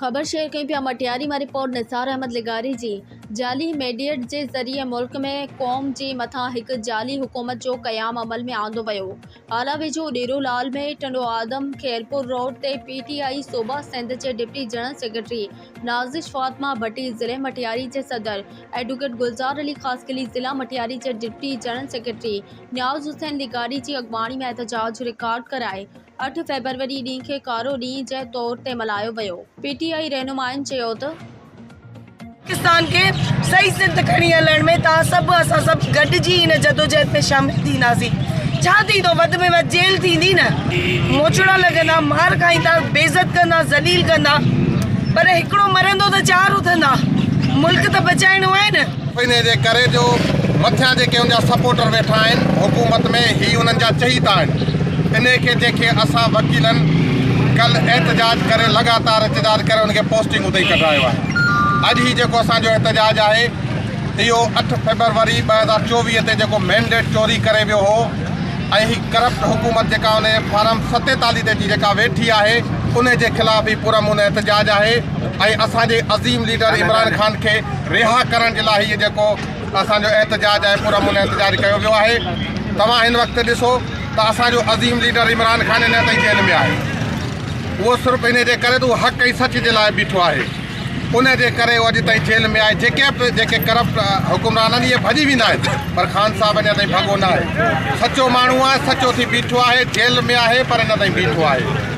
खबर शेयर कई पिया मटियारी में रिपोर्ट निसार अहमद लिगारी जी। जाली मीडिएट के ज़रिए मुल्क में क़ौम जे मथां एक जाली हुकूमत जो क़याम अमल में आंदो वियो। आला वेझो डेरोलाल में टंडो आदम खेरपुर रोड ते PTI सूबा सिंध के डिप्टी जनरल सेक्रेटरी नाज़िश फातिमा भट्टी, ज़िले मटियारी के सदर एडवोकेट गुलजार अली खासकली, ज़िला मटियारी के deputy general secretary Niyaz Hussain लिगारी की अगवानी में एहतजाज रिकॉर्ड कराए 8 फरवरी ॾींहुं खे कारो ॾींहुं जे तौर ते मल्हायो वियो। PTI रहनुमाइन चयो त पाकिस्तान के सही सिद्ध खणी हलण में तव्हां सभु असां सभु गॾिजी इन जदोजहद में शामिल थींदासीं। छा थींदो, वधि में वधि जेल थींदी न, मोचड़ा लॻंदा, मार खाईंदा, बेइज़त कंदा, ज़लील कंदा, पर हिकिड़ो मरंदो त चार उथंदा। मुल्क त बचाइणो आहे न। इन जे करे जो मथियां जेके उनजा सपोर्टर वेठा आहिनि हुकूमत में, ही उन्हनि जा चहीता आहिनि। इन खे जेके असां वकीलनि कल एहतजाज करे लगातार एहतजाज करे उनखे पोस्टिंग उते ई कढायो आहे। अॼु ही जेको असांजो एहतजाज आहे इहो 8 फरवरी 2024 ते जेको मैंडेट चोरी करे वियो हो ऐं ही करप्ट हुकूमत जेका उन फारम 47 ते जी जेका वेठी आहे उन जे ख़िलाफ़ ही पुरअमन एहतजाज आहे। ऐं असांजे अज़ीम लीडर इमरान खान खे रिहा करण जे लाइ हीअ जेको असांजो एहतजाज आहे पुरअमन एहतजाज कयो वियो आहे। तव्हां हिन वक़्तु ॾिसो त असांजो अज़ीम लीडर इमरान खान इन ताईं जेल में आहे। उहो सिर्फ़ु इन जे करे त उहो हक़ ऐं सच जे लाइ बीठो आहे, उन जे करे उहो अॼु ताईं जेल में आहे। जेके करप्ट हुकुमरान आहिनि इहे भॼी वेंदा आहिनि, पर ख़ान साहब अञा ताईं भॻो न आहे। सचो माण्हू आहे, सचो थी बीठो आहे, जेल में आहे, पर अञा ताईं बीठो आहे।